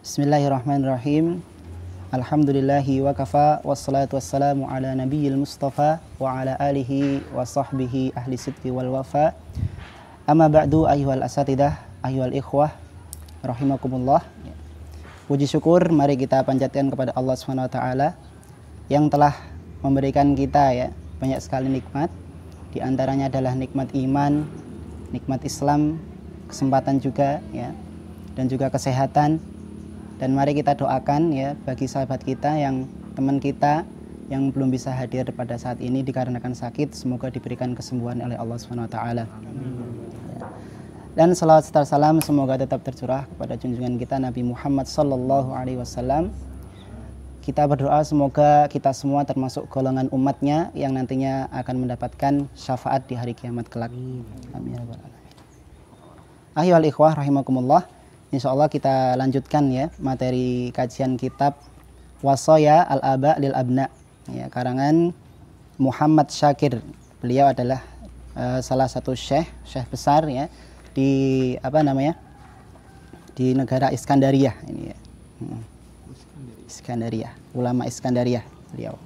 Bismillahirrahmanirrahim. Alhamdulillahi wa kafa wassalatu wassalamu ala nabiyil mustafa wa ala alihi wa sahbihi ahli sidqi wal wafa. Amma ba'du ayyuhal asatidah, ayyuhal ikhwah rahimakumullah. Puji syukur mari kita panjatkan kepada Allah Subhanahu wa taala yang telah memberikan kita banyak sekali nikmat. Di antaranya adalah nikmat iman, nikmat Islam, kesempatan juga dan juga kesehatan. Dan mari kita doakan bagi sahabat kita yang teman kita yang belum bisa hadir pada saat ini dikarenakan sakit, semoga diberikan kesembuhan oleh Allah Subhanahu wa taala. Dan salawat serta salam semoga tetap tercurah kepada junjungan kita Nabi Muhammad sallallahu alaihi wasallam. Kita berdoa semoga kita semua termasuk golongan umatnya yang nantinya akan mendapatkan syafaat di hari kiamat kelak. Amin ya rabbal alamin. Ayyuhal ikhwah rahimakumullah. Insyaallah kita lanjutkan materi kajian kitab Wasaya al-Aba lil Abna karangan Muhammad Syakir. Beliau adalah salah satu syekh besar di di negara Iskandariyah ini Iskandariyah, ulama Iskandariyah beliau.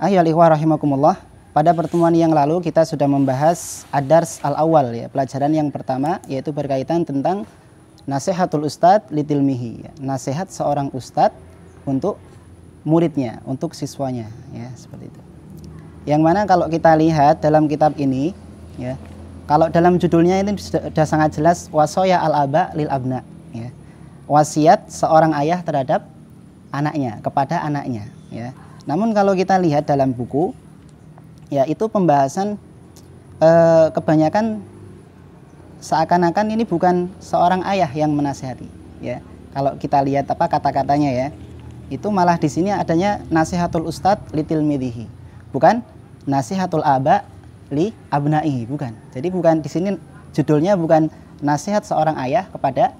Ayyuhal ikhwah rahimakumullah. Pada pertemuan yang lalu kita sudah membahas ad-dars al-awwal pelajaran yang pertama, yaitu berkaitan tentang nasihatul ustadz litilmihi, nasihat seorang ustadz untuk muridnya, untuk siswanya, seperti itu. Yang mana kalau kita lihat dalam kitab ini, kalau dalam judulnya ini sudah sangat jelas, wasaya al-aba lil abna, wasiat seorang ayah terhadap anaknya, kepada anaknya. Namun kalau kita lihat dalam buku, itu pembahasan kebanyakan seakan-akan ini bukan seorang ayah yang menasihati, Kalau kita lihat kata-katanya itu malah di sini adanya nasihatul ustadz li tilmidhihi, bukan nasihatul aba li abnaihi, bukan. Jadi bukan di sini judulnya bukan nasihat seorang ayah kepada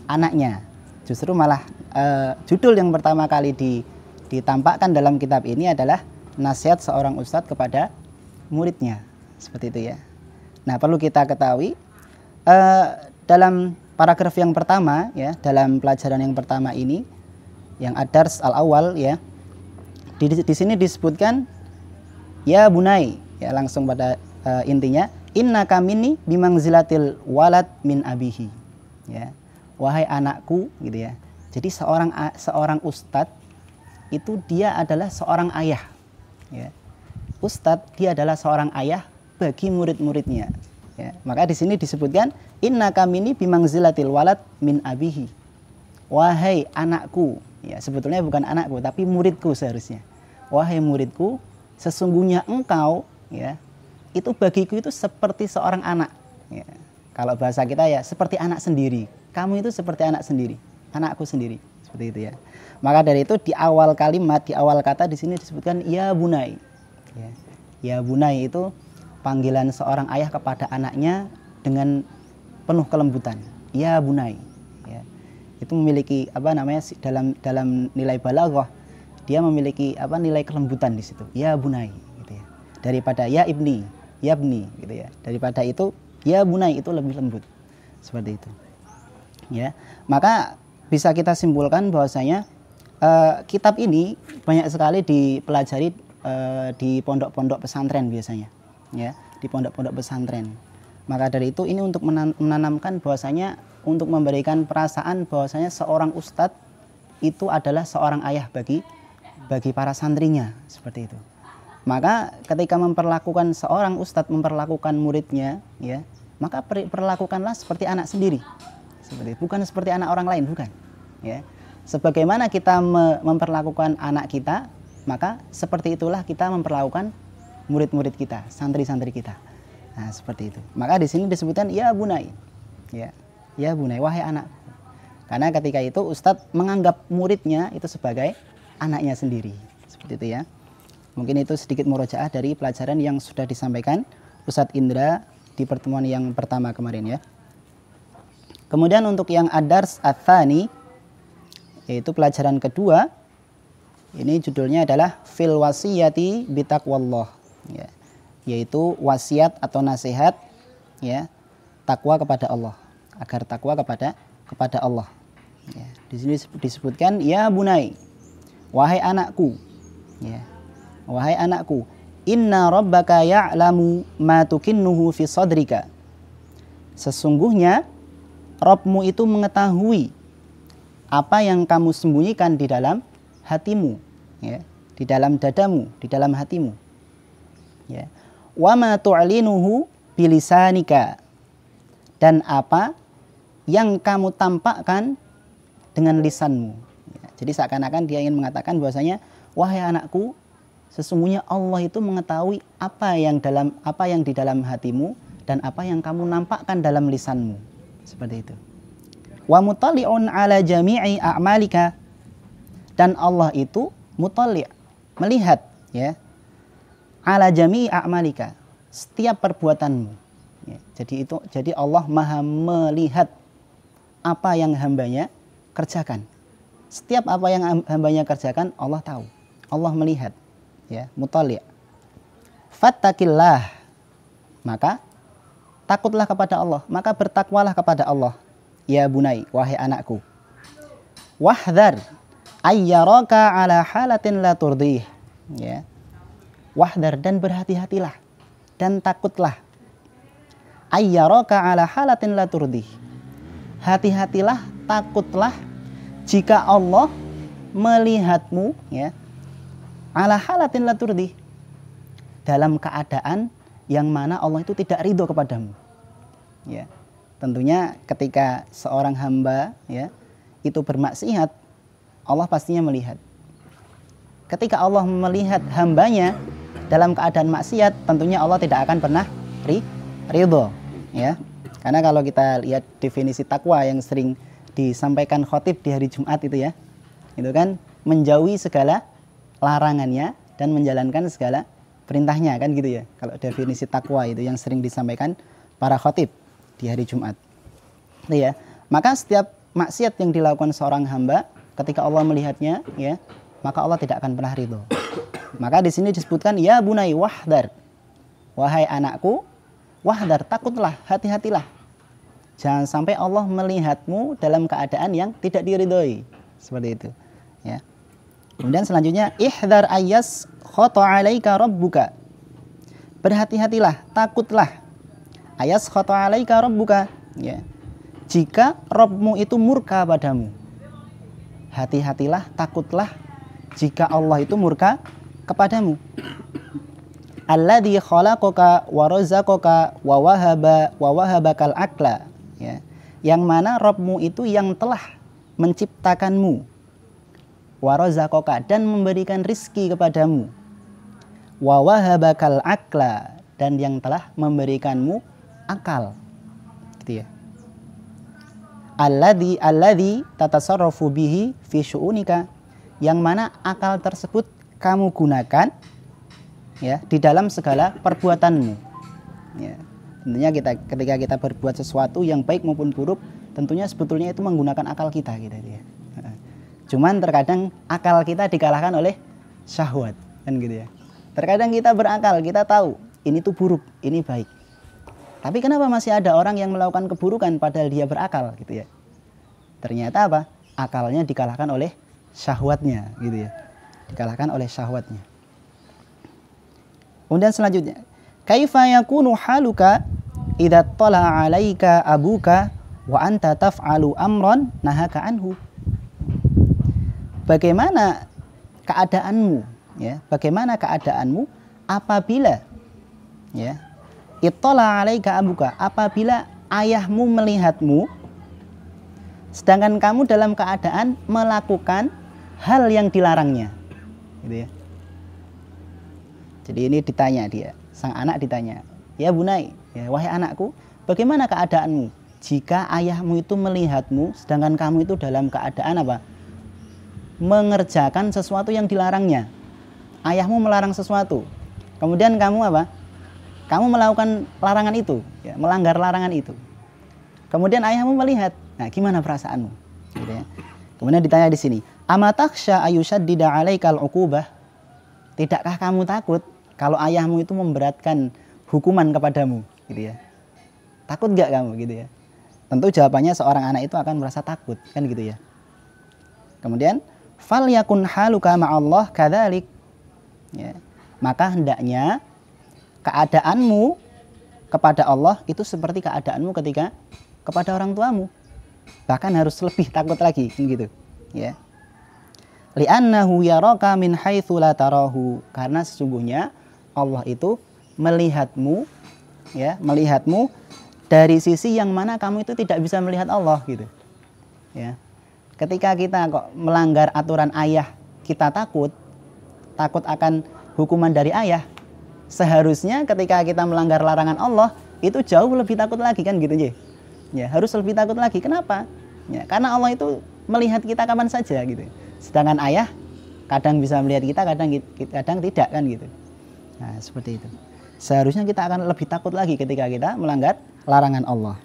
anaknya. Justru malah judul yang pertama kali ditampakkan dalam kitab ini adalah nasihat seorang ustadz kepada muridnya, seperti itu Nah, perlu kita ketahui dalam paragraf yang pertama dalam pelajaran yang pertama ini yang ad-dars al-awwal di sini disebutkan ya bunai, langsung pada intinya innaka minni bimangzilatil walad min abihi, wahai anakku gitu. Jadi seorang ustadz itu dia adalah seorang ayah, Ustadz dia adalah seorang ayah bagi murid-muridnya. Maka di sini disebutkan innaka minni bimangzilatil walad min abihi, wahai anakku, sebetulnya bukan anakku tapi muridku seharusnya. Wahai muridku, sesungguhnya engkau itu bagiku itu seperti seorang anak. Kalau bahasa kita seperti anak sendiri. Kamu itu seperti anak sendiri, anakku sendiri, seperti itu Maka dari itu di awal kalimat, di awal kata di sini disebutkan ya bunai. Ya bunai itu panggilan seorang ayah kepada anaknya dengan penuh kelembutan. Ya bunai. Itu memiliki dalam nilai balaghah, dia memiliki nilai kelembutan di situ. Ya bunai gitu Daripada ya ibni, yabni gitu Daripada itu ya bunai itu lebih lembut. Seperti itu. Maka bisa kita simpulkan bahwasanya kitab ini banyak sekali dipelajari di pondok-pondok pesantren biasanya. Di pondok-pondok pesantren. Maka dari itu ini untuk menanamkan bahwasanya, untuk memberikan perasaan bahwasanya seorang ustadz itu adalah seorang ayah bagi para santrinya, seperti itu. Maka ketika memperlakukan seorang ustadz memperlakukan muridnya, maka perlakukanlah seperti anak sendiri. Seperti itu. Bukan seperti anak orang lain, bukan. Sebagaimana kita memperlakukan anak kita, maka seperti itulah kita memperlakukan murid-murid kita, santri-santri kita. Nah, seperti itu. Maka di sini disebutkan ya bunai. Ya bunai, wahai anak. Karena ketika itu ustadz menganggap muridnya itu sebagai anaknya sendiri. Seperti itu Mungkin itu sedikit murojaah dari pelajaran yang sudah disampaikan Ustadz Indra di pertemuan yang pertama kemarin Kemudian untuk yang ad-dars ats-tsani, yaitu pelajaran kedua, ini judulnya adalah fil wasiyati bitaqwallah, yaitu wasiat atau nasihat takwa kepada Allah, agar takwa kepada Allah. Di sini disebutkan ya bunai, wahai anakku, ya. Wahai anakku, inna rabbaka ya'lamu ma tukinnuhu fi sadrika. Sesungguhnya Rabbmu itu mengetahui apa yang kamu sembunyikan di dalam hatimu, ya, di dalam dadamu, di dalam hatimu. Ya. Wa ma tu'linuhu bilisanika, dan apa yang kamu tampakkan dengan lisanmu. Ya. Jadi seakan-akan dia ingin mengatakan bahwasanya wahai anakku, sesungguhnya Allah itu mengetahui apa yang di dalam hatimu dan apa yang kamu nampakkan dalam lisanmu. Seperti itu. Wa mutali'un ala jami'i a'malika, dan Allah itu mutali', melihat, ya, ala jami'i a'malika, setiap perbuatanmu. Ya, jadi Allah Maha melihat apa yang hambanya kerjakan. Setiap apa yang hambanya kerjakan Allah tahu. Allah melihat. Ya, mutali'. Fattaqillah, maka takutlah kepada Allah, maka bertakwalah kepada Allah. Ya bunai, wahai anakku. Wahdhar ayyaraka ala halatin la turdih. Ya. Wahdhar, dan berhati-hatilah dan takutlah. Ayyaraka ala halatin la turdih. Hati-hatilah, takutlah jika Allah melihatmu, ya, ala halatin la turdi, dalam keadaan yang mana Allah itu tidak ridho kepadamu. Ya. Tentunya ketika seorang hamba, ya, itu bermaksiat, Allah pastinya melihat. Ketika Allah melihat hambanya dalam keadaan maksiat, tentunya Allah tidak akan pernah ridho, ya. Karena kalau kita lihat definisi takwa yang sering disampaikan khotib di hari Jumat itu, ya, itu kan menjauhi segala larangannya dan menjalankan segala perintahnya, kan gitu, ya. Kalau definisi takwa itu yang sering disampaikan para khotib di hari Jumat. Itu, ya. Maka setiap maksiat yang dilakukan seorang hamba ketika Allah melihatnya, ya, maka Allah tidak akan pernah ridho. Maka di sini disebutkan ya bunai wahdar, wahai anakku, wahdar, takutlah, hati-hatilah. Jangan sampai Allah melihatmu dalam keadaan yang tidak diridhoi. Seperti itu, ya. Kemudian selanjutnya ihdar ayyas khata 'alaika rabbuka. Berhati-hatilah, takutlah. Ayyas khata 'alaika rabbuka, ya. Jika Rabbmu itu murka padamu. Hati-hatilah, takutlah jika Allah itu murka kepadamu. Alladzi khalaqaka wa razaqaka wa wahabakal aqla, ya. Yang mana Rabbmu itu yang telah menciptakanmu, wa razaqaka, dan memberikan rizki kepadamu, wa wahabakal aqla, dan yang telah memberikanmu akal, gitu, ya. Alladzi tatasarrafu bihi fi syu'unika, yang mana akal tersebut kamu gunakan, ya, di dalam segala perbuatanmu. Ya. Tentunya ketika kita berbuat sesuatu yang baik maupun buruk, tentunya sebetulnya itu menggunakan akal kita, gitu, ya. Cuman terkadang akal kita dikalahkan oleh syahwat, kan gitu, ya. Terkadang kita berakal, kita tahu ini tuh buruk, ini baik. Tapi kenapa masih ada orang yang melakukan keburukan padahal dia berakal, gitu, ya. Ternyata apa? Akalnya dikalahkan oleh syahwatnya, gitu, ya. Dikalahkan oleh syahwatnya. Kemudian selanjutnya, kaifa yakunu haluka idza tala 'alaika abuka wa anta taf'alu amran nahaka anhu. Bagaimana keadaanmu, ya? Bagaimana keadaanmu apabila, ya, ittala 'alaika abuka, apabila ayahmu melihatmu sedangkan kamu dalam keadaan melakukan hal yang dilarangnya, gitu, ya. Jadi ini ditanya dia, sang anak ditanya, ya bunai, ya, wahai anakku, bagaimana keadaanmu jika ayahmu itu melihatmu sedangkan kamu itu dalam keadaan apa? Mengerjakan sesuatu yang dilarangnya. Ayahmu melarang sesuatu, kemudian kamu apa? Kamu melakukan larangan itu, ya, melanggar larangan itu. Kemudian ayahmu melihat, nah gimana perasaanmu? Gitu, ya. Kemudian ditanya di sini, amatakhsha ayushaddida 'alaikal 'uqubah? Tidakkah kamu takut kalau ayahmu itu memberatkan hukuman kepadamu, gitu, ya? Takut gak kamu, gitu, ya? Tentu jawabannya seorang anak itu akan merasa takut, kan gitu, ya. Kemudian fal yakun haluka ma'allah kadzalik. Ya. Maka hendaknya keadaanmu kepada Allah itu seperti keadaanmu ketika kepada orang tuamu. Bahkan harus lebih takut lagi gitu. Ya. Li'annahu yaraka min haitsu la tarahu. Karena sesungguhnya Allah itu melihatmu, ya, melihatmu dari sisi yang mana kamu itu tidak bisa melihat Allah gitu. Ya. Ketika kita kok melanggar aturan ayah, kita takut akan hukuman dari ayah. Seharusnya ketika kita melanggar larangan Allah, itu jauh lebih takut lagi kan gitu ya. Ya, harus lebih takut lagi. Kenapa? Ya, karena Allah itu melihat kita kapan saja gitu. Sedangkan ayah kadang bisa melihat kita, kadang tidak kan gitu. Nah, seperti itu. Seharusnya kita akan lebih takut lagi ketika kita melanggar larangan Allah.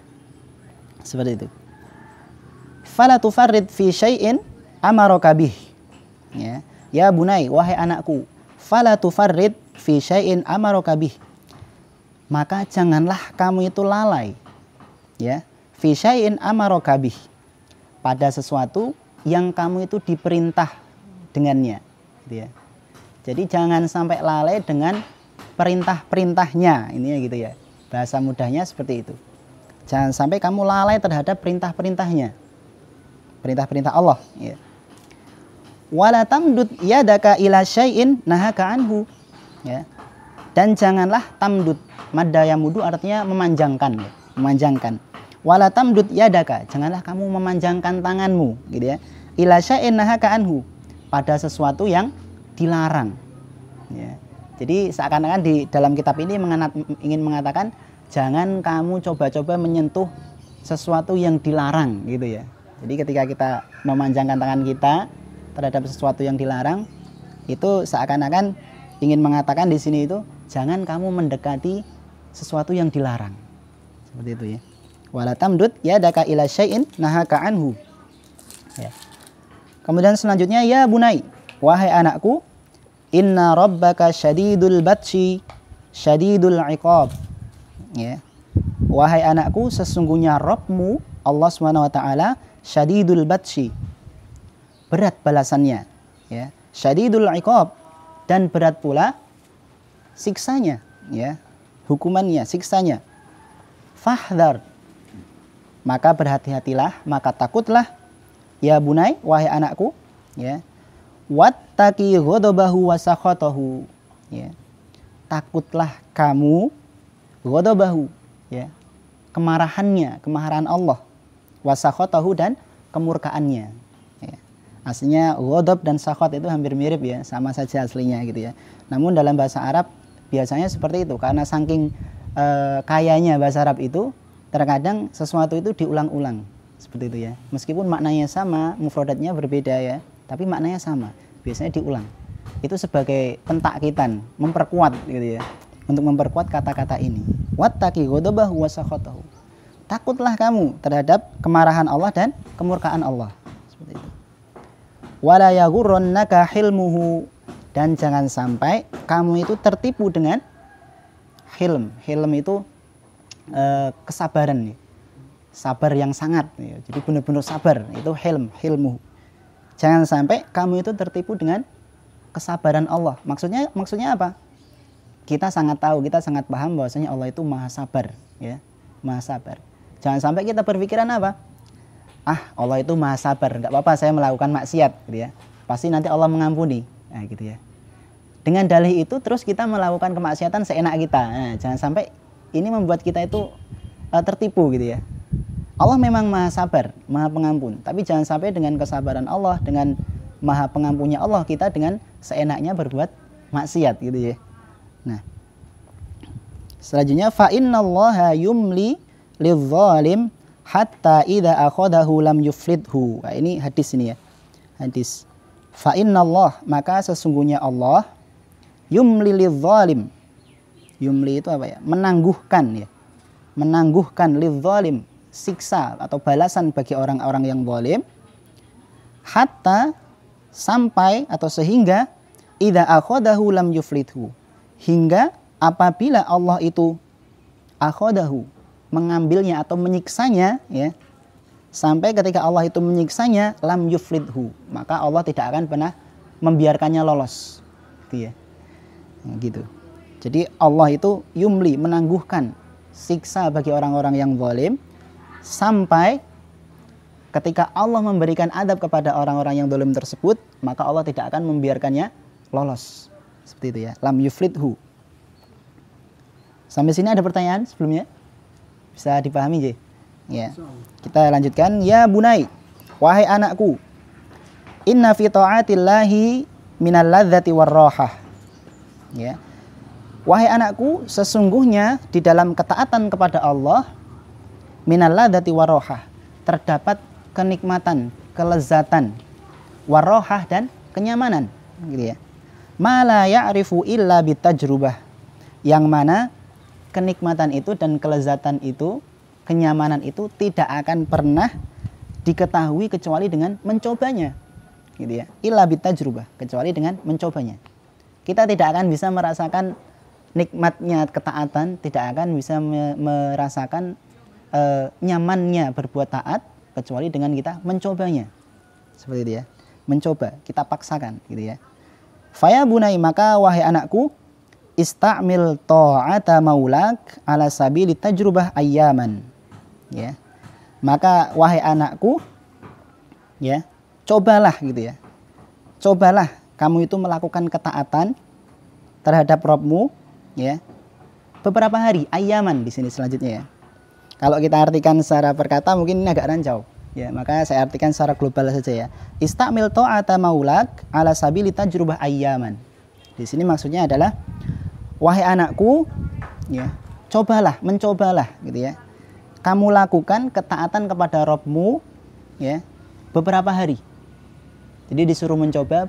Seperti itu. Fala tufarrid fi syai'in amaraka bih. Ya. Ya bunai, wahai anakku, fala tufarrid fi syai'in amaraka bih. Maka janganlah kamu itu lalai. Ya. Fi syai'in amaraka bih. Pada sesuatu yang kamu itu diperintah dengannya. Gitu ya. Jadi jangan sampai lalai dengan perintah-perintahnya, ini ya gitu ya. Bahasa mudahnya seperti itu. Jangan sampai kamu lalai terhadap perintah-perintahnya. Perintah-perintah Allah, ya. Wala tamdud yadaka ila syai'in nahaka anhu, ya. Dan janganlah tamdud, madda yamudu artinya memanjangkan, ya. Memanjangkan. Wala tamdud yadaka, janganlah kamu memanjangkan tanganmu, gitu ya. Ila syai'in nahaka anhu, pada sesuatu yang dilarang, ya. Jadi seakan-akan di dalam kitab ini ingin mengatakan jangan kamu coba-coba menyentuh sesuatu yang dilarang gitu ya. Jadi ketika kita memanjangkan tangan kita terhadap sesuatu yang dilarang, itu seakan-akan ingin mengatakan di sini itu jangan kamu mendekati sesuatu yang dilarang. Seperti itu ya. Wala tamdud yadaka ila syai'in nahaka anhu. Ya. Kemudian selanjutnya ya bunai, wahai anakku, inna rabbaka syadidul batshi syadidul iqab. Ya. Wahai anakku, sesungguhnya Rabbmu Allah Subhanahu wa taala syadidul batshi, berat balasannya, ya. Syadidul iqab, dan berat pula siksanya, ya. Hukumannya, siksanya. Fahdhar, maka berhati-hatilah, maka takutlah, ya bunai, wahai anakku, ya. Wattaqi ghadabahu wa sakhatahu, ya. Takutlah kamu ghadabahu, ya, kemarahannya, kemarahan Allah, wa sakhatahu, dan kemurkaannya, ya. Aslinya ghadab dan sakhat itu hampir mirip ya, sama saja aslinya gitu ya. Namun dalam bahasa Arab biasanya seperti itu, karena saking kayanya bahasa Arab itu, terkadang sesuatu itu diulang-ulang seperti itu ya. Meskipun maknanya sama, mufradatnya berbeda ya, tapi maknanya sama, biasanya diulang. Itu sebagai pentakkitan, memperkuat gitu ya, untuk memperkuat kata-kata ini. Wattaqi ghadabahu wa sakhatahu. Takutlah kamu terhadap kemarahan Allah dan kemurkaan Allah. Seperti itu. Wala yaghurrannaka hilmuhu, dan jangan sampai kamu itu tertipu dengan hilm. Hilm itu kesabaran, ya. Sabar yang sangat, ya. Jadi benar-benar sabar, itu hilmu. Jangan sampai kamu itu tertipu dengan kesabaran Allah. Maksudnya apa? Kita sangat tahu, kita sangat paham bahwasanya Allah itu maha sabar, ya, maha sabar. Jangan sampai kita berpikiran apa? Allah itu maha sabar, nggak apa-apa saya melakukan maksiat, gitu ya. Pasti nanti Allah mengampuni, nah, gitu ya. Dengan dalih itu terus kita melakukan kemaksiatan seenak kita. Nah, jangan sampai ini membuat kita itu tertipu gitu ya. Allah memang maha sabar, maha pengampun, tapi jangan sampai dengan kesabaran Allah, dengan maha pengampunnya Allah, kita dengan seenaknya berbuat maksiat gitu ya. Nah, selanjutnya fa innallaha yumli lidzalim hatta idza akhadahu lam yuflidhu. Nah, ini hadis ini ya. Hadis. Fa innallah, maka sesungguhnya Allah yumli lidzalim. Yumli itu apa ya? Menangguhkan ya. Menangguhkan lidzalim, siksa atau balasan bagi orang-orang yang zalim, hatta, sampai atau sehingga, idza akhadahu lam yuflidhu, hingga apabila Allah itu akhadahu, mengambilnya atau menyiksanya, ya, sampai ketika Allah itu menyiksanya, lam yuflidhu, maka Allah tidak akan pernah membiarkannya lolos, gitu ya. Gitu. Jadi Allah itu yumli, menangguhkan siksa bagi orang-orang yang zalim sampai ketika Allah memberikan adab kepada orang-orang yang zalim tersebut, maka Allah tidak akan membiarkannya lolos. Seperti itu ya. Lam yuflidhu. Sampai sini ada pertanyaan sebelumnya? Bisa dipahami, J? Ya. Kita lanjutkan. Ya bunai, wahai anakku, inna fi ta'atillahi minal ladzati warrohah. Ya. Wahai anakku, sesungguhnya di dalam ketaatan kepada Allah, minal ladzati warrohah, terdapat kenikmatan, kelezatan, warrohah dan kenyamanan, gitu ya. Ma la ya'rifu illa bitajrubah, yang mana kenikmatan itu dan kelezatan itu, kenyamanan itu tidak akan pernah diketahui kecuali dengan mencobanya, gitu ya. Illa bitajrubah, kecuali dengan mencobanya. Kita tidak akan bisa merasakan nikmatnya ketaatan, tidak akan bisa merasakan nyamannya berbuat taat kecuali dengan kita mencobanya. Seperti itu ya. Mencoba, kita paksakan, gitu ya. Faya bunai, maka wahai anakku, istamil ta'ata maulak ala sabili tajrubah ayyaman. Ya. Maka wahai anakku, ya, cobalah, gitu ya. Cobalah kamu itu melakukan ketaatan terhadap Rabbmu, ya, beberapa hari, ayyaman di sini selanjutnya ya. Kalau kita artikan secara perkata mungkin ini agak rancau. Ya, maka saya artikan secara global saja ya. Istamil ta'ata maulak ala sabili tajrubah ayyaman. Di sini maksudnya adalah wahai anakku, ya, mencobalah, gitu ya. Kamu lakukan ketaatan kepada Rabbmu, ya, beberapa hari. Jadi disuruh mencoba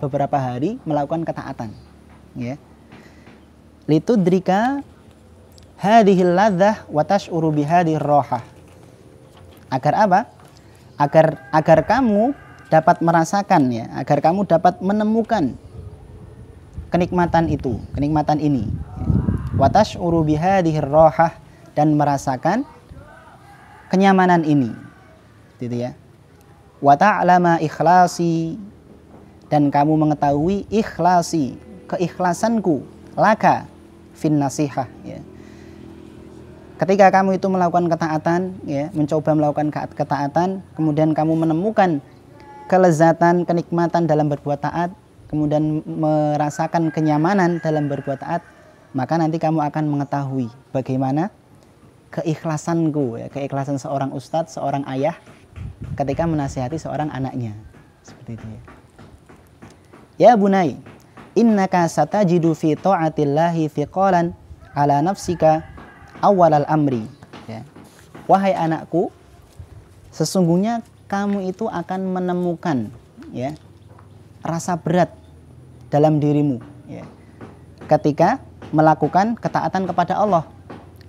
beberapa hari melakukan ketaatan, ya. Litudrika hadhil ladzah wa tash'uru bihadhir rohah. Agar apa? Agar kamu dapat merasakan, ya, agar kamu dapat menemukan kenikmatan itu, kenikmatan ini. Wa tash'uru bihadhir rohah, dan merasakan kenyamanan ini, gitu ya. Wa ta'lama ikhlasi, dan kamu mengetahui ikhlasi, keikhlasanku, laka fin nasihah, ya. Ketika kamu itu melakukan ketaatan, ya, mencoba melakukan ketaatan, kemudian kamu menemukan kelezatan, kenikmatan dalam berbuat taat, kemudian merasakan kenyamanan dalam berbuat taat, maka nanti kamu akan mengetahui bagaimana keikhlasanku, ya, keikhlasan seorang ustadz, seorang ayah ketika menasihati seorang anaknya. Seperti itu ya. Ya bunai, innaka satajidu fi ta'atillahi thiqalan ala nafsika awalal amri. Ya. Wahai anakku, sesungguhnya kamu itu akan menemukan, ya, rasa berat dalam dirimu, ya, ketika melakukan ketaatan kepada Allah.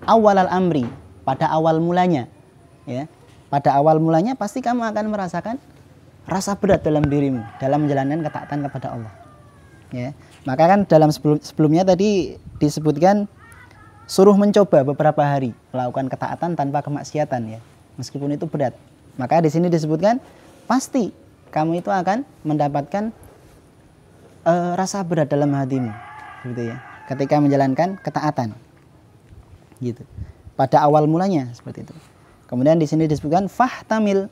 Awalal amri, pada awal mulanya, ya, pada awal mulanya pasti kamu akan merasakan rasa berat dalam dirimu dalam menjalankan ketaatan kepada Allah, ya. Maka kan dalam sebelumnya tadi disebutkan suruh mencoba beberapa hari melakukan ketaatan tanpa kemaksiatan, ya, meskipun itu berat. Maka di sini disebutkan pasti kamu itu akan mendapatkan rasa berat dalam hatimu, gitu ya, ketika menjalankan ketaatan, gitu. Pada awal mulanya seperti itu. Kemudian di sini disebutkan fahtamil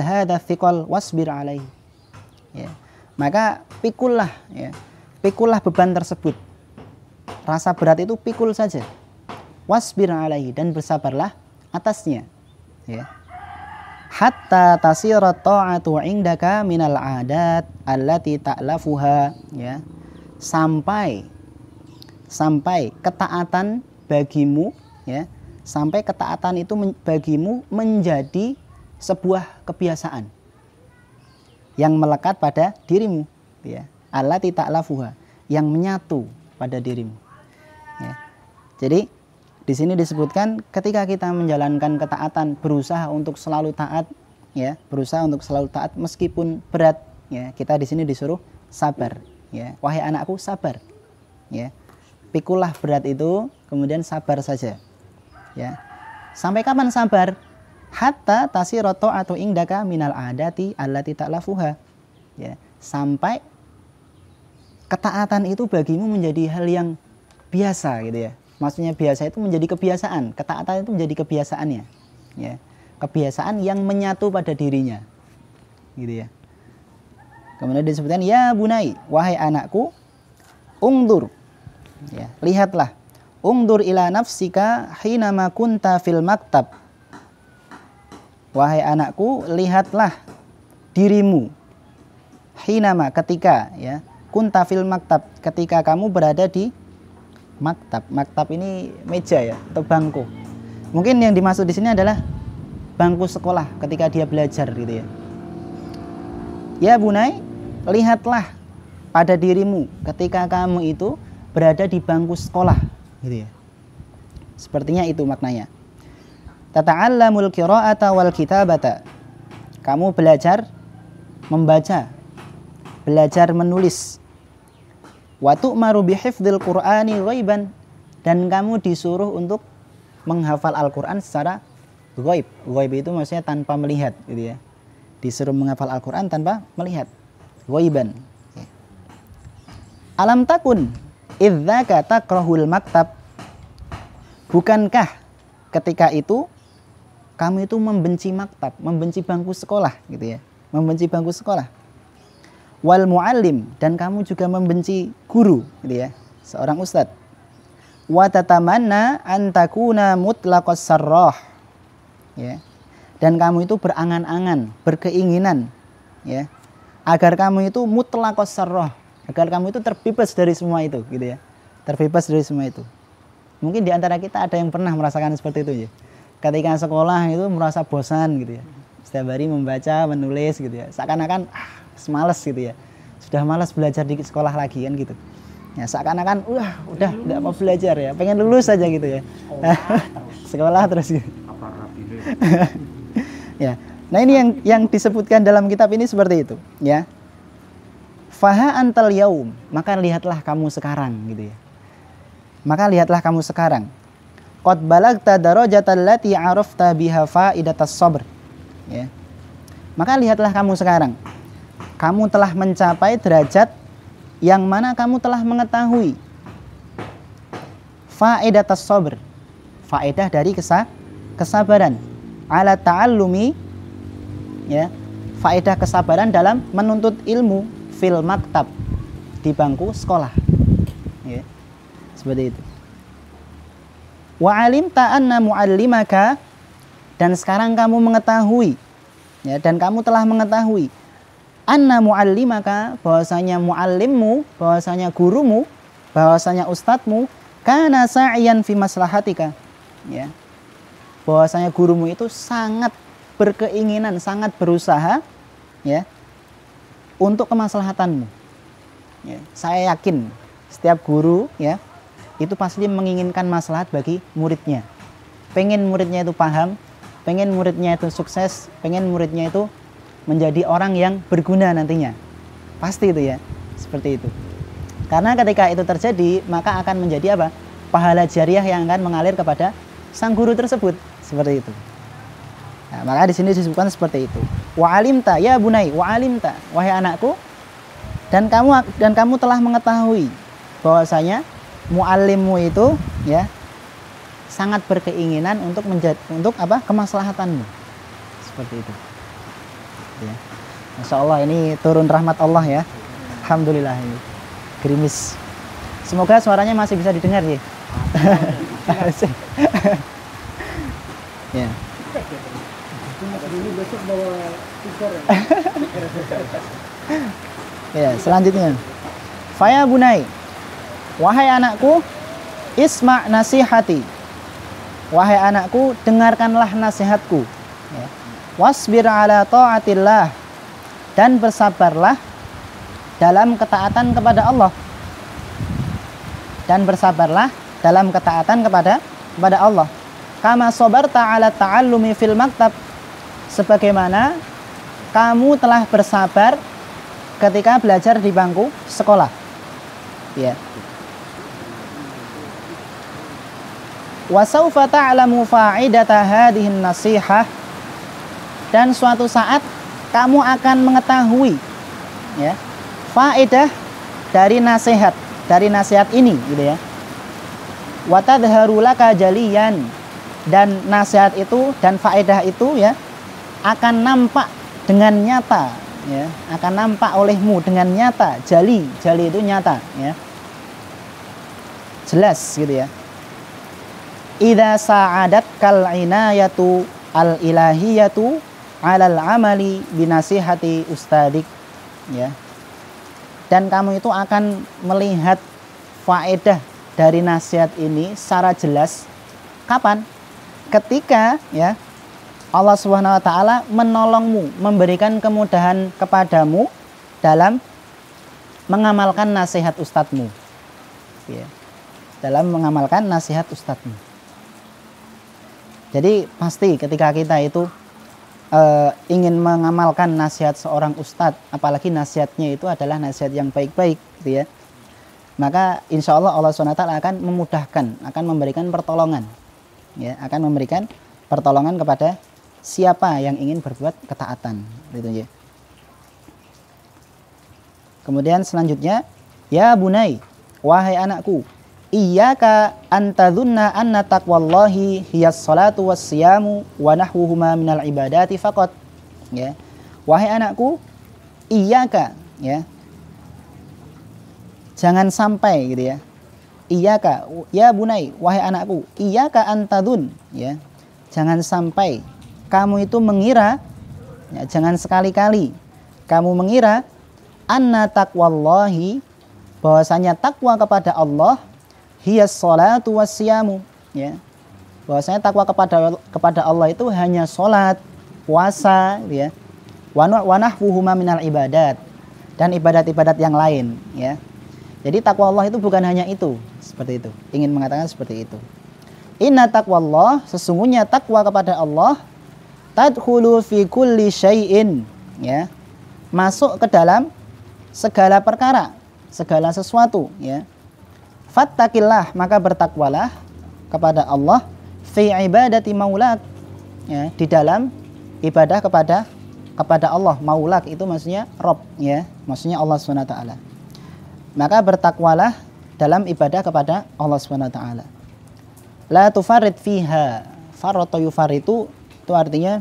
hadza thiqal wasbir alaihi. Ya. Maka pikullah, ya, pikullah beban tersebut. Rasa berat itu pikul saja. Wasbir alaihi, dan bersabarlah atasnya, ya. Hatta tasira ta'atu indaka minal adat allati ta'lafuha, ya. Sampai ketaatan bagimu, ya, sampai ketaatan itu bagimu menjadi sebuah kebiasaan yang melekat pada dirimu, ya. Allati ta'lafuha, yang menyatu pada dirimu, ya. Jadi di sini disebutkan ketika kita menjalankan ketaatan, berusaha untuk selalu taat, ya, berusaha untuk selalu taat meskipun berat, ya. Kita di sini disuruh sabar, ya. Wahai anakku, sabar, ya. Pikulah berat itu, kemudian sabar saja, ya. Sampai kapan sabar? hatta tasira ta'atu indaka minal adati allati ta'lafuha. Ya, sampai ketaatan itu bagimu menjadi hal yang biasa gitu ya. Maksudnya biasa itu menjadi kebiasaan, ketaatan itu menjadi kebiasaannya. Ya. Kebiasaan yang menyatu pada dirinya. Gitu ya. Kemudian disebutkan ya bunai, wahai anakku, ungdur. Ya, lihatlah. Ungdur ila nafsika hinama kunta fil maktab. Wahai anakku, lihatlah dirimu. Hinama, ketika ya, kunta fil maktab, ketika kamu berada di maktab. Maktab ini meja ya, atau bangku. Mungkin yang dimaksud di sini adalah bangku sekolah ketika dia belajar gitu ya. Ya bunai, lihatlah pada dirimu ketika kamu itu berada di bangku sekolah gitu ya. Sepertinya itu maknanya. Tata'allamul qira'ata wal kitabata. Kamu belajar membaca, belajar menulis. Wa tu'maru bihifdzil Qur'ani ghaiban, dan kamu disuruh untuk menghafal Al-Qur'an secara ghaib. Ghaib itu maksudnya tanpa melihat gitu ya. Disuruh menghafal Al-Qur'an tanpa melihat. Ghaiban. Alam takun idzaka takrahul maktab. Bukankah ketika itu kamu itu membenci maktab, membenci bangku sekolah gitu ya. Membenci bangku sekolah. Wal muallim, dan kamu juga membenci guru gitu ya, seorang ustadz. Wa tatamanna an takuna mutlaqas sarrah, ya, dan kamu itu berangan-angan, berkeinginan ya, agar kamu itu mutlaqas sarrah, agar kamu itu terbebas dari semua itu gitu ya, terbebas dari semua itu. Mungkin di antara kita ada yang pernah merasakan seperti itu ya, ketika sekolah itu merasa bosan gitu ya, setiap hari membaca, menulis gitu ya, seakan-akan males gitu ya, sudah malas belajar di sekolah lagi kan gitu ya, seakan-akan udah nggak mau belajar ya, pengen lulus saja gitu ya. Sekolah terus gitu. Ya, nah ini yang disebutkan dalam kitab ini seperti itu ya. Faha antal yaum, maka lihatlah kamu sekarang gitu ya, maka lihatlah kamu sekarang. Qad balagta darajatal lati arafta biha faidatas sabr, ya, maka lihatlah kamu sekarang, kamu telah mencapai derajat yang mana kamu telah mengetahui faedatas sabr, faedah dari kesabaran, ala ta'allumi, ya, faedah kesabaran dalam menuntut ilmu, fil maktab, di bangku sekolah, ya, seperti itu. Wa alimta anna muallimaka, dan sekarang kamu mengetahui, ya, dan kamu telah mengetahui anna muallimaka, bahwasanya muallimmu, bahwasanya gurumu, bahwasanya ustadzmu, kana sa'iyan fi maslahatika, ya, bahwasanya gurumu itu sangat berkeinginan, sangat berusaha ya untuk kemaslahatanmu. Ya, saya yakin setiap guru ya itu pasti menginginkan maslahat bagi muridnya. Pengen muridnya itu paham, pengen muridnya itu sukses, pengen muridnya itu menjadi orang yang berguna nantinya. Pasti itu ya, seperti itu. Karena ketika itu terjadi, maka akan menjadi apa? Pahala jariah yang akan mengalir kepada sang guru tersebut, seperti itu. Nah, maka di sini disebutkan seperti itu. Wa alimta ya bunai, wa alimta, wahai anakku, dan kamu telah mengetahui bahwasanya muallimmu itu ya sangat berkeinginan untuk apa? Kemaslahatanmu. Seperti itu. Ya. Masya Allah, ini turun rahmat Allah ya. Alhamdulillah, ini gerimis. Semoga suaranya masih bisa didengar ya. Ya. Ya, selanjutnya. Faya bunai, wahai anakku, isma' nasihati. Wahai anakku, dengarkanlah nasihatku. Ya. Wasbir ala ta'atillah, dan bersabarlah dalam ketaatan kepada Allah. Dan bersabarlah dalam ketaatan kepada Allah. Kama sabarta ala ta'allumi fil maktab, sebagaimana kamu telah bersabar ketika belajar di bangku sekolah. Ya. Wa sawfa ta'lamu fa'idata hadhihi nasihah dan suatu saat kamu akan mengetahui ya faedah dari nasihat ini gitu ya. Wa tadharu laka jaliyan, dan nasihat itu dan faedah itu ya akan nampak dengan nyata ya, akan nampak olehmu dengan nyata. Jali itu nyata ya, jelas gitu ya. Idza sa'adat kal inayatu al ilahiyatu alal amali binasihati ustadik ya, dan kamu itu akan melihat faedah dari nasihat ini secara jelas kapan? Ketika ya Allah Subhanahu wa taala menolongmu, memberikan kemudahan kepadamu dalam mengamalkan nasihat ustadzmu ya, dalam mengamalkan nasihat ustadzmu. Jadi pasti ketika kita itu ingin mengamalkan nasihat seorang ustadz, apalagi nasihatnya itu adalah nasihat yang baik-baik gitu ya, maka insya Allah Allah SWT akan memudahkan, akan memberikan pertolongan ya, akan memberikan pertolongan kepada siapa yang ingin berbuat ketaatan gitu ya. Kemudian selanjutnya, ya bunai, wahai anakku, iyyaka antadzunna anna taqwallahi hiyas salatu wassiyamu wa nahwuhuma minal ibadati faqat ya. Wahai anakku, iyyaka ya, jangan sampai gitu ya. Iyyaka ya bunai, wahai anakku, iyyaka antadzun ya, jangan sampai kamu itu mengira ya, jangan sekali-kali kamu mengira anna taqwallahi, bahwasanya takwa kepada Allah, hiyas salatu wassiyamu ya, bahwasanya takwa kepada Allah itu hanya salat, puasa ya, wa nahwuhuma minal ibadat, dan ibadat-ibadat yang lain ya. Jadi takwa Allah itu bukan hanya itu, seperti itu. Ingin mengatakan seperti itu. Inna taqwallah, sesungguhnya takwa kepada Allah, tadkhulu fi kulli syai'in ya, masuk ke dalam segala perkara, segala sesuatu ya. Fattaqillah, maka bertakwalah kepada Allah, fi ibadati maulak ya, di dalam ibadah kepada Allah. Maulak itu maksudnya Rabb ya, maksudnya Allah SWT. Maka bertakwalah dalam ibadah kepada Allah SWT. La tufarid fiha, farata yufaritu itu artinya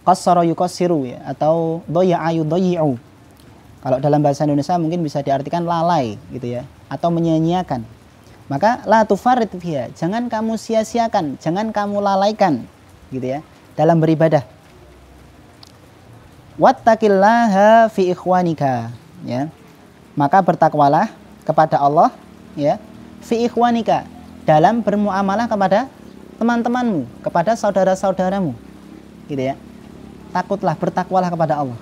qassara yuqassiru ya, atau dhaya'a yudhayyi'u. Kalau dalam bahasa Indonesia mungkin bisa diartikan lalai gitu ya, atau menyia-nyiakan. Maka la tufarid fiha, jangan kamu sia-siakan, jangan kamu lalaikan gitu ya dalam beribadah. Wattaqillaha fi ikhwanika ya, maka bertakwalah kepada Allah ya, fi ikhwanika, dalam bermuamalah kepada teman-temanmu, kepada saudara-saudaramu gitu ya. Takutlah, bertakwalah kepada Allah,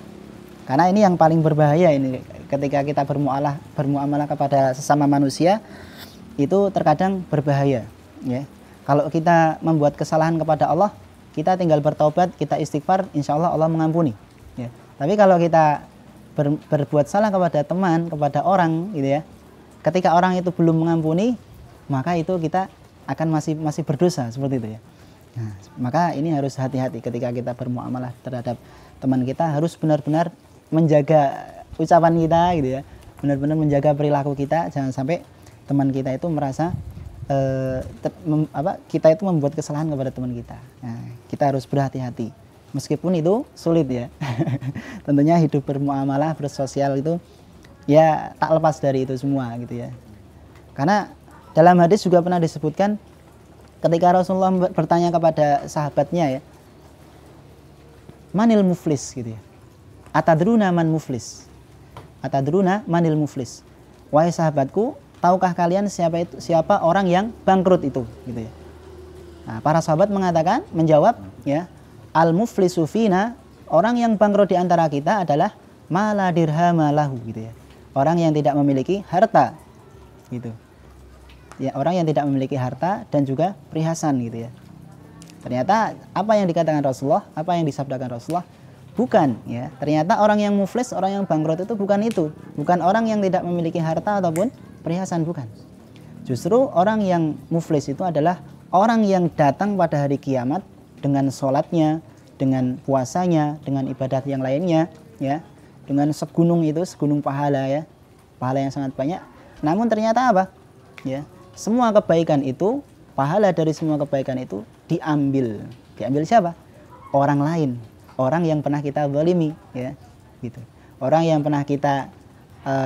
karena ini yang paling berbahaya ini, ketika kita bermuamalah kepada sesama manusia itu terkadang berbahaya ya. Kalau kita membuat kesalahan kepada Allah, kita tinggal bertaubat, kita istighfar, insya Allah Allah mengampuni ya. Tapi kalau kita berbuat salah kepada teman, kepada orang gitu ya, ketika orang itu belum mengampuni, maka itu kita akan masih berdosa seperti itu ya. Nah, maka ini harus hati-hati ketika kita bermuamalah terhadap teman kita, harus benar-benar menjaga ucapan kita gitu ya, benar-benar menjaga perilaku kita, jangan sampai teman kita itu merasa kita itu membuat kesalahan kepada teman kita. Nah, kita harus berhati-hati, meskipun itu sulit ya. Tentunya hidup bermuamalah, bersosial itu ya tak lepas dari itu semua gitu ya. Karena dalam hadis juga pernah disebutkan ketika Rasulullah bertanya kepada sahabatnya ya, manil muflis gitu ya, atadruna man muflis, atadruna manil muflis, wahai sahabatku, tahukah kalian siapa orang yang bangkrut itu gitu ya. Nah, para sahabat menjawab ya, al muflisu fina, orang yang bangkrut di antara kita adalah mala dirhama lahu gitu ya, orang yang tidak memiliki harta gitu ya, orang yang tidak memiliki harta dan juga perhiasan gitu ya. Ternyata apa yang dikatakan Rasulullah, apa yang disabdakan Rasulullah, bukan ya, ternyata orang yang muflis, orang yang bangkrut itu bukan itu, bukan orang yang tidak memiliki harta ataupun perhiasan, bukan. Justru orang yang muflis itu adalah orang yang datang pada hari kiamat dengan sholatnya, dengan puasanya, dengan ibadat yang lainnya, ya, dengan segunung pahala, ya, pahala yang sangat banyak. Namun ternyata apa? Ya, semua kebaikan itu, pahala dari semua kebaikan itu diambil siapa? Orang lain, orang yang pernah kita zalimi, ya, gitu. Orang yang pernah kita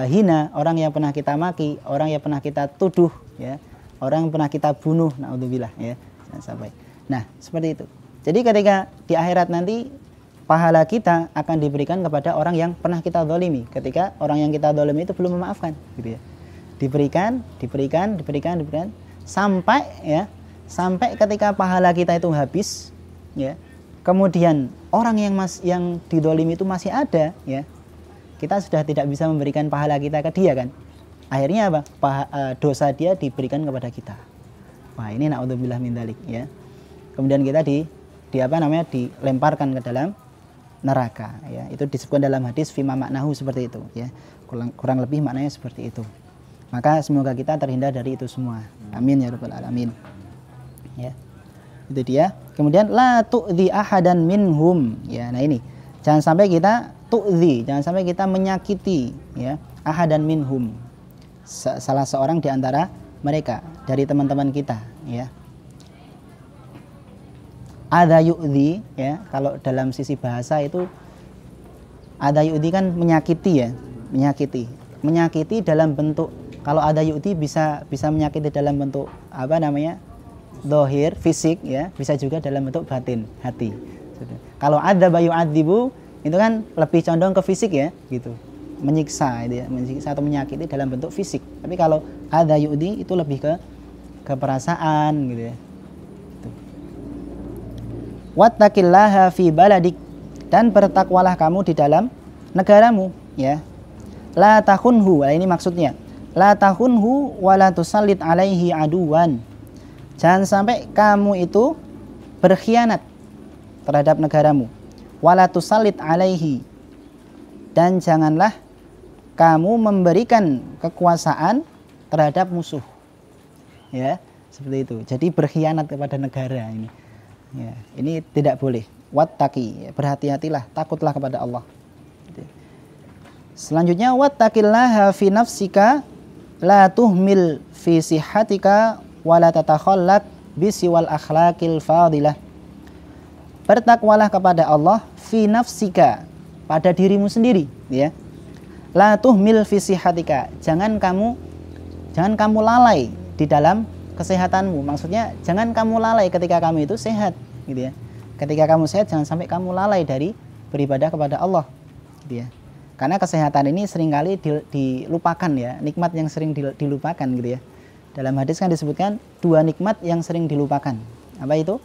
hina, orang yang pernah kita maki, orang yang pernah kita tuduh, ya, orang yang pernah kita bunuh, naudzubillah, ya, jangan sampai. Nah, seperti itu. Jadi ketika di akhirat nanti pahala kita akan diberikan kepada orang yang pernah kita zalimi, ketika orang yang kita zalimi itu belum memaafkan, gitu ya. Diberikan sampai ketika pahala kita itu habis, ya. Kemudian orang yang dizalimi itu masih ada, ya. Kita sudah tidak bisa memberikan pahala kita ke dia, kan. Akhirnya apa? Dosa dia diberikan kepada kita. Wah, ini naudzubillah min dzalik, ya. Kemudian kita dilemparkan ke dalam neraka, ya. Itu disebutkan dalam hadis fima maknahu seperti itu, ya. Kurang lebih maknanya seperti itu. Maka semoga kita terhindar dari itu semua. Amin ya rabbal alamin. Ya. Itu dia. Kemudian la tu'dhi ahadan minhum, ya. Nah, ini jangan sampai kita jangan sampai kita menyakiti, ya, ahadan minhum, salah seorang di antara mereka dari teman-teman kita, ya. Ada yu'dhi, ya, kalau dalam sisi bahasa itu ada yu'dhi kan menyakiti, ya, menyakiti dalam bentuk, kalau ada yu'dhi bisa menyakiti dalam bentuk zahir, fisik, ya, bisa juga dalam bentuk batin, hati. Kalau ada bayu adibu itu kan lebih condong ke fisik, ya, gitu, menyiksa, itu ya, menyiksa atau menyakiti dalam bentuk fisik. Tapi kalau ada yu'dhi itu lebih ke perasaan, gitu, ya. Wattaqillaha fi baladik, dan bertakwalah kamu di dalam negaramu, ya. La takhunhu, ini maksudnya. La takhunhu wa la tusallit alaihi aduwan. Jangan sampai kamu itu berkhianat terhadap negaramu. Wa la tusallit alaihi, dan janganlah kamu memberikan kekuasaan terhadap musuh. Ya, seperti itu. Jadi berkhianat kepada negara ini. Ya, ini tidak boleh. Wattaqi, berhati-hatilah, takutlah kepada Allah. Selanjutnya wattaqillaha fi nafsika la tuhmil fi sihatika wa la tatakhallaq bisiwal akhlaqil fadilah. Bertakwalah kepada Allah fi nafsika, pada dirimu sendiri, ya. La tuhmil fi sihatika, jangan kamu lalai di dalam kesehatanmu. Maksudnya jangan kamu lalai ketika kamu itu sehat, gitu ya. Ketika kamu sehat jangan sampai kamu lalai dari beribadah kepada Allah, gitu ya. Karena kesehatan ini seringkali dilupakan, ya, nikmat yang sering dilupakan, gitu ya. Dalam hadis kan disebutkan 2 nikmat yang sering dilupakan. Apa itu?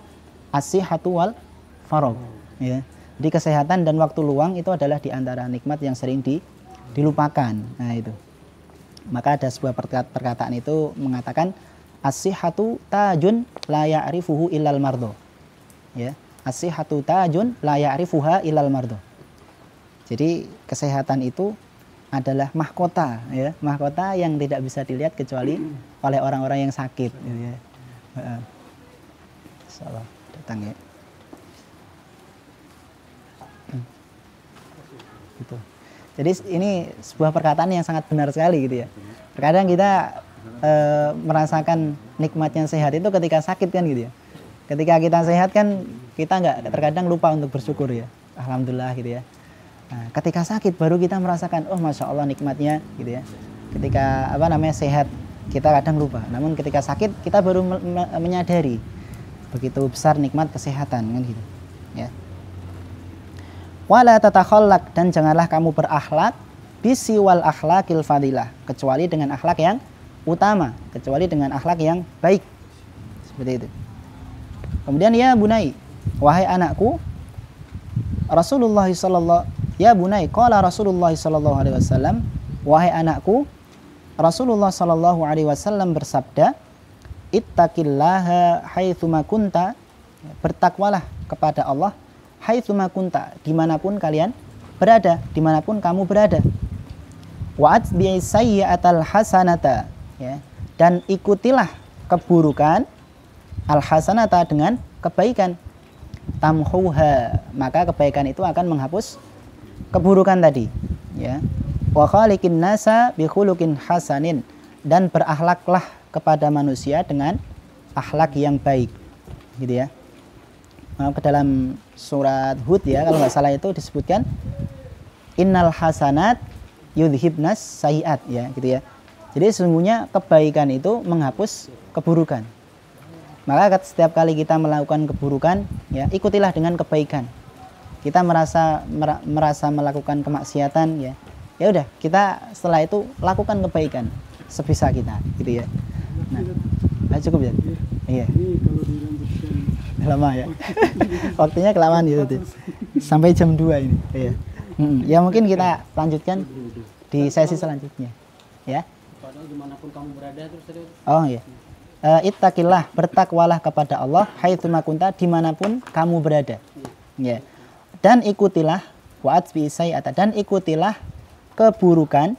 As-sihhatu wal faragh, ya. Jadi kesehatan dan waktu luang itu adalah di antara nikmat yang sering dilupakan. Nah, itu. Maka ada sebuah perkataan itu mengatakan as-sihhatu tajun la ya'rifuhu illal mardho. Ya, as-sihhatu tajun la ya'rifuha illal mardho. Jadi kesehatan itu adalah mahkota, ya, mahkota yang tidak bisa dilihat kecuali oleh orang-orang yang sakit, gitu ya. Insyaallah datang, ya. Gitu. Jadi ini sebuah perkataan yang sangat benar sekali, gitu ya. Terkadang kita merasakan nikmatnya sehat itu ketika sakit, kan, gitu ya. Ketika kita sehat kan kita terkadang lupa untuk bersyukur, ya. Alhamdulillah, gitu ya. Nah, ketika sakit baru kita merasakan, oh masya Allah nikmatnya, gitu ya. Ketika sehat kita kadang lupa, namun ketika sakit kita baru menyadari begitu besar nikmat kesehatan, kan, gitu, ya. Wala tatakhallaq, dan janganlah kamu berakhlak bisiwal akhlaqil fadilah, kecuali dengan akhlak yang utama, kecuali dengan akhlak yang baik, seperti itu. Kemudian ya bunai, wahai anakku, Rasulullah sallallahu ya bunai qala Rasulullah sallallahu alaihi wasallam, wahai anakku, Rasulullah sallallahu alaihi wasallam bersabda, ittaqillaha haitsuma kunta, bertakwalah kepada Allah haitsuma kunta, dimanapun kalian berada, dimanapun kamu berada. Wa atbi'is sayyi'atal hasanata, ya, dan ikutilah keburukan al hasanata dengan kebaikan. tamhuha, maka kebaikan itu akan menghapus keburukan tadi, ya. Wa khaliqin nasa bi khuluqin hasanin, dan berakhlaklah kepada manusia dengan akhlak yang baik, gitu ya. Ke dalam surat Hud ya, kalau nggak salah itu disebutkan innal hasanat yudhibnas sayiat, ya, gitu ya. Jadi sesungguhnya kebaikan itu menghapus keburukan. Maka setiap kali kita melakukan keburukan, ya, ikutilah dengan kebaikan. Kita merasa melakukan kemaksiatan, ya, ya udah, kita setelah itu lakukan kebaikan sebisa kita, gitu ya. Nah, cukup ya. Iya. Ini kalau dilanjutkan lama ya. Waktunya kelamaan gitu. Sampai jam 2 ini. Iya. Ya mungkin kita lanjutkan di sesi selanjutnya. Ya. padahal dimanapun kamu berada terus. Oh iya. Ittaqillah, bertakwalah kepada Allah haitsuma kunta, dimanapun kamu berada. Ya. Dan ikutilah wa'at bi sayyata, dan ikutilah keburukan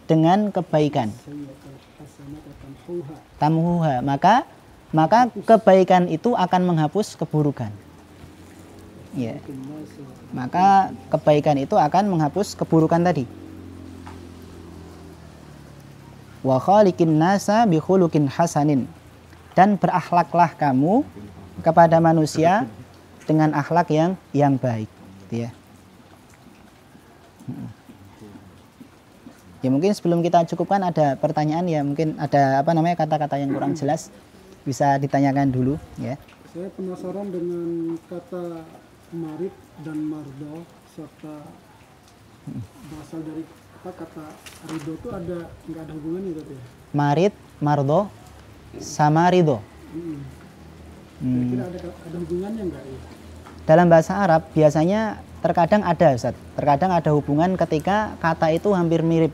dengan kebaikan. Tamhuha, maka kebaikan itu akan menghapus keburukan. Ya. Maka kebaikan itu akan menghapus keburukan tadi. Wa khaliqin nasa bi khuluqin hasanin, dan berakhlaklah kamu kepada manusia dengan akhlak yang baik, gitu ya. Ya mungkin sebelum kita cukupkan ada pertanyaan, ya mungkin ada kata-kata yang kurang jelas, bisa ditanyakan dulu, ya. Saya penasaran dengan kata marid dan mardo serta berasal dari kata ridho itu nggak ada hubungannya gitu ya? Marid, mardo, sama ridho. Kira-kira ada hubungannya nggak ya? Dalam bahasa Arab biasanya terkadang ada, Ustaz. Terkadang ada hubungan ketika kata itu hampir mirip.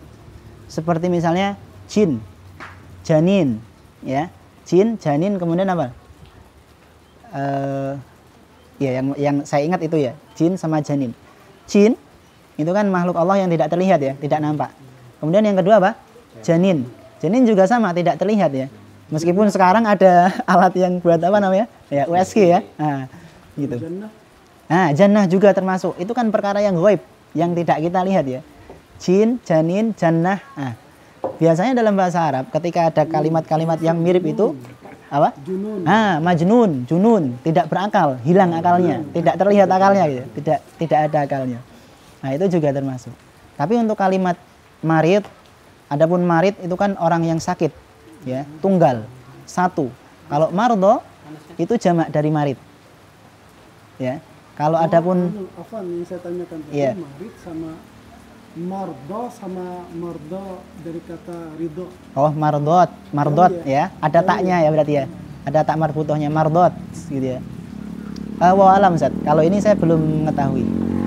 Seperti misalnya jin, janin, ya. Jin, janin, kemudian apa? Ya yang saya ingat itu ya, jin sama janin. Jin itu kan makhluk Allah yang tidak terlihat, ya, tidak nampak. Kemudian yang kedua apa? Janin. Janin juga sama, tidak terlihat, ya. Meskipun sekarang ada alat yang buat ya, USG, ya. Nah, gitu. Nah, jannah juga termasuk. Itu kan perkara yang ghaib, yang tidak kita lihat, ya. Jin, janin, jannah. Nah, biasanya dalam bahasa Arab ketika ada kalimat-kalimat yang mirip itu apa? Majnun, junun, tidak berakal, hilang akalnya, tidak terlihat akalnya, gitu. Tidak ada akalnya. Nah, itu juga termasuk. Tapi untuk kalimat marid, adapun marid itu kan orang yang sakit, ya, tunggal, satu. Kalau mardo itu jamak dari marid. Ya. Kalau adapun yang saya tanyakan tadi, yeah. marid sama mardo sama mardo dari kata ridho. Oh, mardot, ya. Ada taknya, ya, berarti, ya. Ada tak marbutohnya, mardot, gitu, ya. Wa alam, Ustaz. Kalau ini saya belum mengetahui.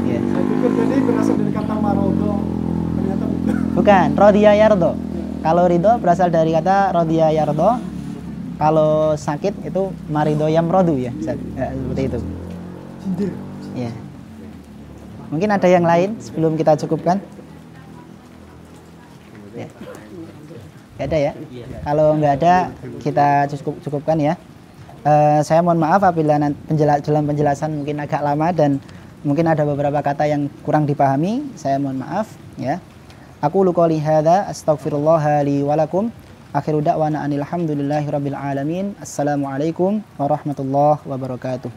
Ya. Saya pikir tadi berasal dari kata marodo, ternyata bukan. Rodiya yardo. Kalau ridho berasal dari kata rodiya yardo. Kalau sakit itu marido yamrodu, ya, Ustaz. Ya, seperti itu. Ya. Mungkin ada yang lain sebelum kita cukupkan. Ya. Gak ada, ya. Kalau nggak ada kita cukupkan, ya. Saya mohon maaf apabila dalam penjelasan mungkin agak lama dan mungkin ada beberapa kata yang kurang dipahami. Saya mohon maaf, ya. Aku qouli hadza astaghfirullah li wa lakum. Akhiru da'wana anil hamdulillahi rabbil alamin. Assalamualaikum warahmatullahi wabarakatuh.